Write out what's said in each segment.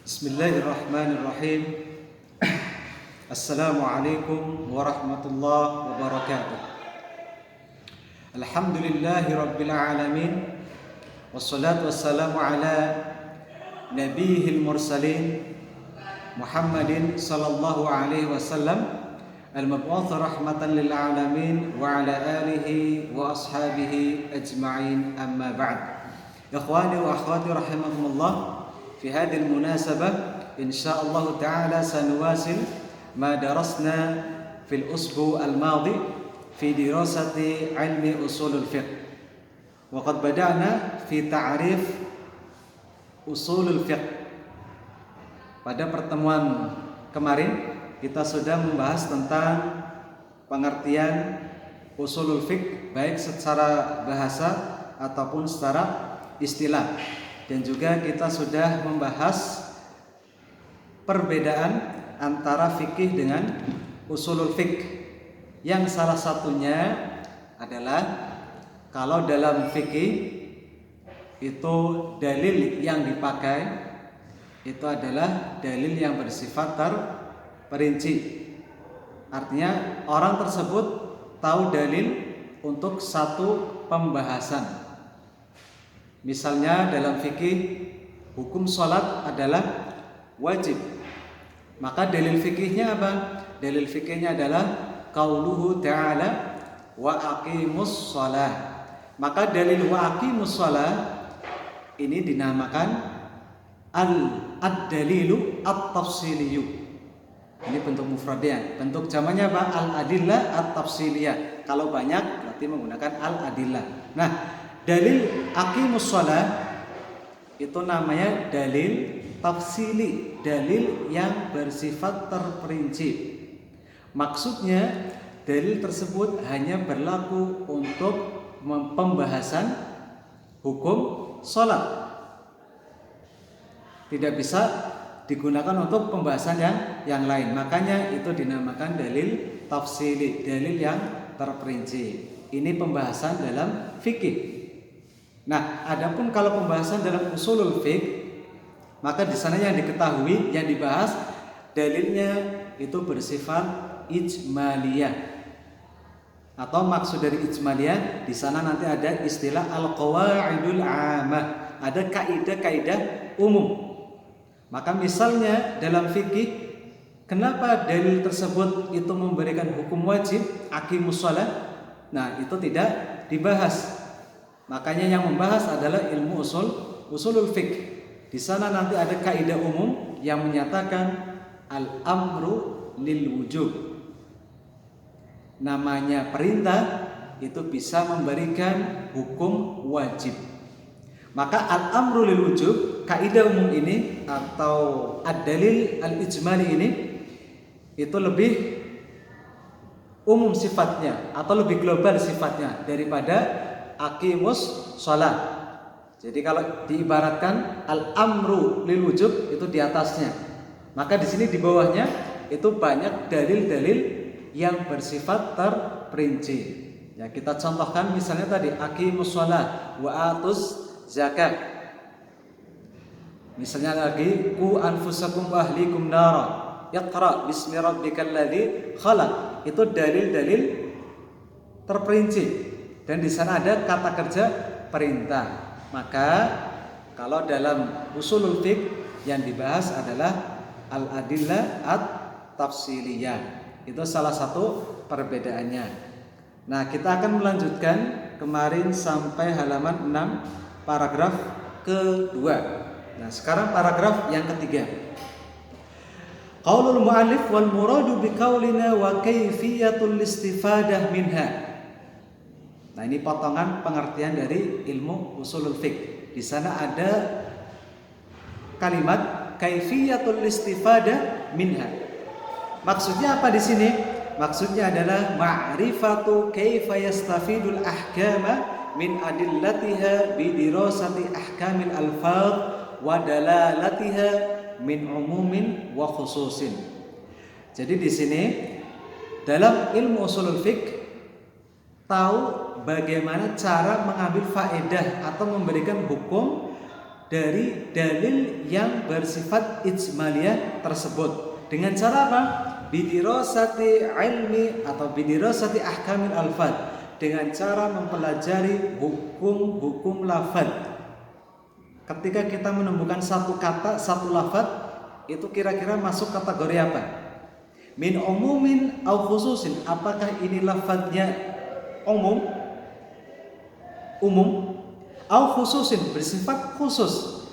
Bismillahirrahmanirrahim. Assalamualaikum warahmatullahi wabarakatuh. Alhamdulillahi rabbil alamin. Wassalatu wassalamu ala nabiyil mursalin Muhammadin sallallahu alaihi wasallam al-mab'uts rahmatan lil alamin wa ala alihi wa ashabihi ajma'in, amma ba'd. Ikhwani wa akhwati rahimakumullah, في هذه المناسبة إن شاء الله تعالى سنواصل ما درسنا في الأسبوع الماضي في دراسة علم أصول الفقه، وقد بدأنا في تعريف أصول الفقه. Pada pertemuan kemarin kita sudah membahas tentang pengertian usulul fiqh baik secara bahasa ataupun secara istilah. Dan juga kita sudah membahas perbedaan antara fikih dengan usulul fiqh, yang salah satunya adalah kalau dalam fikih itu dalil yang dipakai itu adalah dalil yang bersifat terperinci. Artinya orang tersebut tahu dalil untuk satu pembahasan. Misalnya dalam fikih hukum sholat adalah wajib, maka dalil fikihnya apa? Dalil fikihnya adalah qauluhu ta'ala wa aqimus sholah. Maka dalil wa aqimus sholah ini dinamakan ad-dalilu at-tafsiliyu. Ini bentuk mufradnya. Bentuk jamannya apa? Al-adillah at-tafsiliyah. Kalau banyak berarti menggunakan al-adillah. Nah, dalil aqimus shalah itu namanya dalil tafsili, dalil yang bersifat terperinci. Maksudnya dalil tersebut hanya berlaku untuk pembahasan hukum sholat, tidak bisa digunakan untuk pembahasan yang lain. Makanya itu dinamakan dalil tafsili, dalil yang terperinci. Ini pembahasan dalam fikih. Nah, adapun kalau pembahasan dalam usulul fiqh, maka di sana yang diketahui, yang dibahas dalilnya itu bersifat ijmaliyah. Atau maksud dari ijmaliyah di sana nanti ada istilah al-qawaidul 'ammah, ada kaidah-kaidah umum. Maka misalnya dalam fikih, kenapa dalil tersebut itu memberikan hukum wajib aqimus shalah? Nah, itu tidak dibahas. Makanya yang membahas adalah ilmu usulul fiqh. Di sana nanti ada kaidah umum yang menyatakan al-amru lil wujub. Namanya perintah itu bisa memberikan hukum wajib. Maka al-amru lil wujub, kaidah umum ini atau ad-dalil al-ijmali ini itu lebih umum sifatnya atau lebih global sifatnya daripada aqimus shalah. Jadi kalau diibaratkan al-amru lil wujub itu di atasnya, maka di sini di bawahnya itu banyak dalil-dalil yang bersifat terperinci. Ya, kita contohkan misalnya tadi aqimus shalah wa atuz zakat. Misalnya lagi ku anfusakum wa ahlikum nara, iqra bismi rabbikal ladzi khalaq. Itu dalil-dalil terperinci. Dan di sana ada kata kerja perintah. Maka kalau dalam usulul fiqh yang dibahas adalah al-adillah at-tafsiliyah. Itu salah satu perbedaannya. Nah, kita akan melanjutkan kemarin sampai halaman 6 paragraf kedua. Nah, sekarang paragraf yang ketiga. Qaulul mu'allif wal muradu biqaulina wa kaifiyatul istifadah minha. Nah, ini potongan pengertian dari ilmu usulul fiqh. Di sana ada kalimat kaifiyatul istifadah minha. Maksudnya apa di sini? Maksudnya adalah ma'rifatu kaifa yastafidul ahkama min adillatiha bi dirasati ahkamil alfaz wa dalalatiha min umumin wa khususin. Jadi di sini dalam ilmu usulul fiqh tahu bagaimana cara mengambil faedah atau memberikan hukum dari dalil yang bersifat ijmaliyah tersebut. Dengan cara apa? Bidirasati ilmi atau bidirasati ahkamil alfad, dengan cara mempelajari hukum-hukum lafaz. Ketika kita menemukan satu kata, satu lafaz, itu kira-kira masuk kategori apa? Min umumin au khususin, apakah ini lafaznya umum au khususin, bersifat khusus.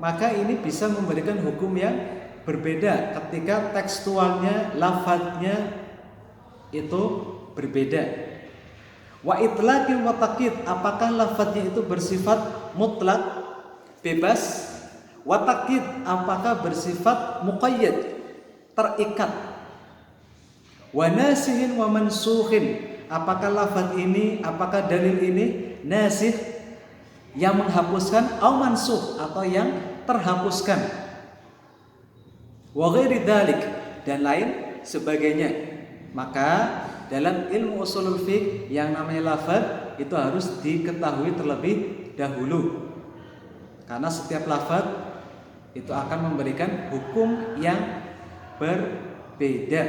Maka ini bisa memberikan hukum yang berbeda ketika tekstualnya, lafaznya itu berbeda. Wa itlaqi wa taqyid, apakah lafaznya itu bersifat mutlak, bebas, wa taqyid, apakah bersifat muqayyad, terikat. Wa nasihin wa mansukhin, apakah lafaz ini, apakah dalil ini nasih, yang menghapuskan, au mansukh, atau yang terhapuskan. Wa ghairi dzalik, dan lain sebagainya. Maka dalam ilmu ushulul fiqh yang namanya lafaz itu harus diketahui terlebih dahulu. Karena setiap lafaz itu akan memberikan hukum yang berbeda.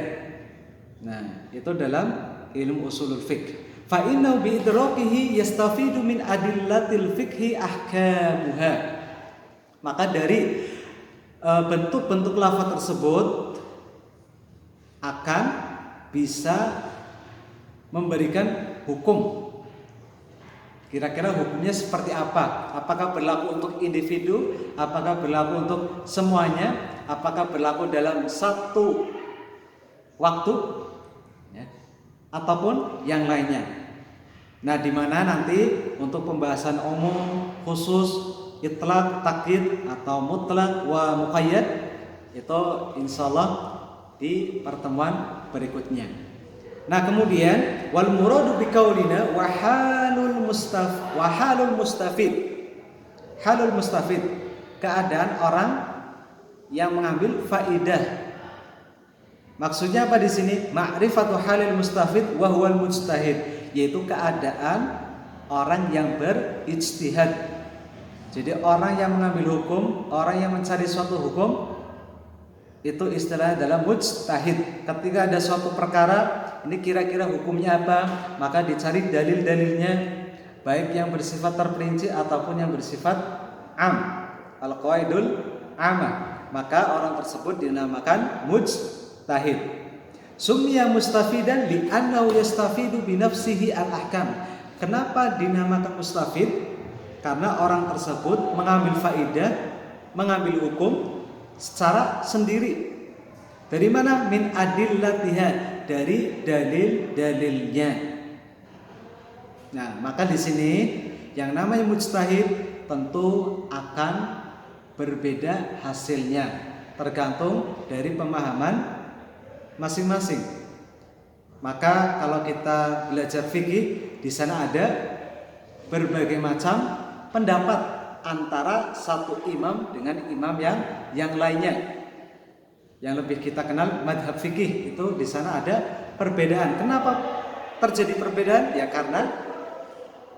Nah, itu dalam ilmu ushulul fiqh. Fa innahu bi idrakihi yastafidu min adillatil fiqhi ahkamuha. Maka dari bentuk-bentuk lafaz tersebut akan bisa memberikan hukum. Kira-kira hukumnya seperti apa? Apakah berlaku untuk individu? Apakah berlaku untuk semuanya? Apakah berlaku dalam satu waktu? Ya. Ataupun yang lainnya. Nah, di mana nanti untuk pembahasan umum, khusus, itlaq, takyid atau mutlaq wa muqayyad itu insyaallah di pertemuan berikutnya. Nah, kemudian wal muradu biqaulina wa halul mustafid. Halul mustafid, keadaan orang yang mengambil faidah. Maksudnya apa di sini? Ma'rifatu halil mustafid wa huwal mujtahid, yaitu keadaan orang yang berijtihad. Jadi orang yang mengambil hukum, orang yang mencari suatu hukum, itu istilahnya adalah mujtahid. Ketika ada suatu perkara, ini kira-kira hukumnya apa, maka dicari dalil-dalilnya, baik yang bersifat terperinci ataupun yang bersifat am, al-qawaidul amma. Maka orang tersebut dinamakan mujtahid. Summiya mustafidan li'annahu yastafidu bi nafsihi al-ahkam. Kenapa dinamakan mustafid? Karena orang tersebut mengambil faidah, mengambil hukum secara sendiri. Dari mana? Min adillatiha, dari dalil-dalilnya. Nah, maka di sini yang namanya mujtahid tentu akan berbeda hasilnya, tergantung dari pemahaman masing-masing. Maka kalau kita belajar fikih, di sana ada berbagai macam pendapat antara satu imam dengan imam yang lainnya. Yang lebih kita kenal madhab fikih, itu di sana ada perbedaan. Kenapa terjadi perbedaan? Ya karena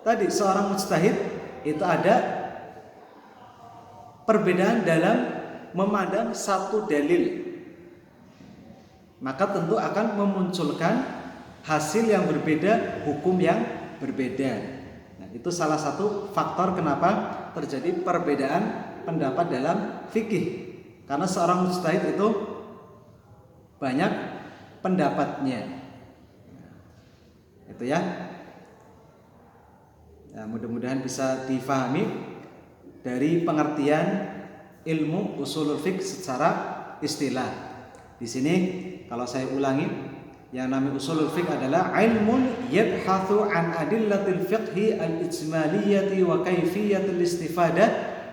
tadi seorang mujtahid itu ada perbedaan dalam memandang satu dalil. Maka tentu akan memunculkan hasil yang berbeda, hukum yang berbeda. Itu salah satu faktor kenapa terjadi perbedaan pendapat dalam fikih. Karena seorang mujtahid itu banyak pendapatnya. Itu ya. Nah, mudah-mudahan bisa difahami dari pengertian ilmu ushulul fiqh secara istilah. Di sini kalau saya ulangi, yang namanya ushulul fiqh adalah ilmun yabhathu an adillatil fiqhi al-ijmaliyati wa kaifiyatil istifadah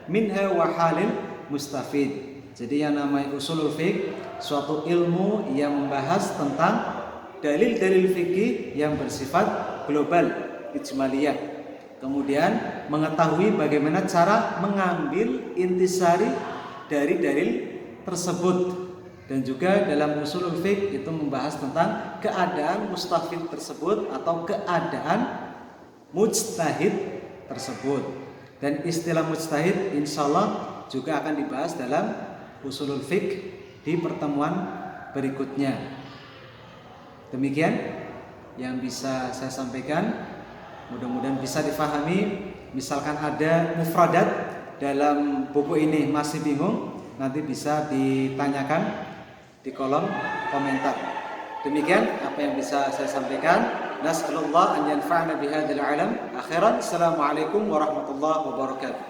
minha wa halil mustafid. Jadi yang namanya ushulul fiqh suatu ilmu yang membahas tentang dalil-dalil fikih yang bersifat global, ijmaliyah. Kemudian mengetahui bagaimana cara mengambil intisari dari dalil tersebut. Dan juga dalam ushulul fiqh itu membahas tentang keadaan mustafid tersebut atau keadaan mujtahid tersebut. Dan istilah mujtahid insyaallah juga akan dibahas dalam usulul fiqh di pertemuan berikutnya. Demikian yang bisa saya sampaikan, mudah-mudahan bisa difahami. Misalkan ada mufradat dalam buku ini masih bingung, nanti bisa ditanyakan di kolom komentar. Demikian apa yang bisa saya sampaikan. Nas'alullah an yanfa'ana bihadzal alam akhiran. Assalamualaikum warahmatullahi wabarakatuh.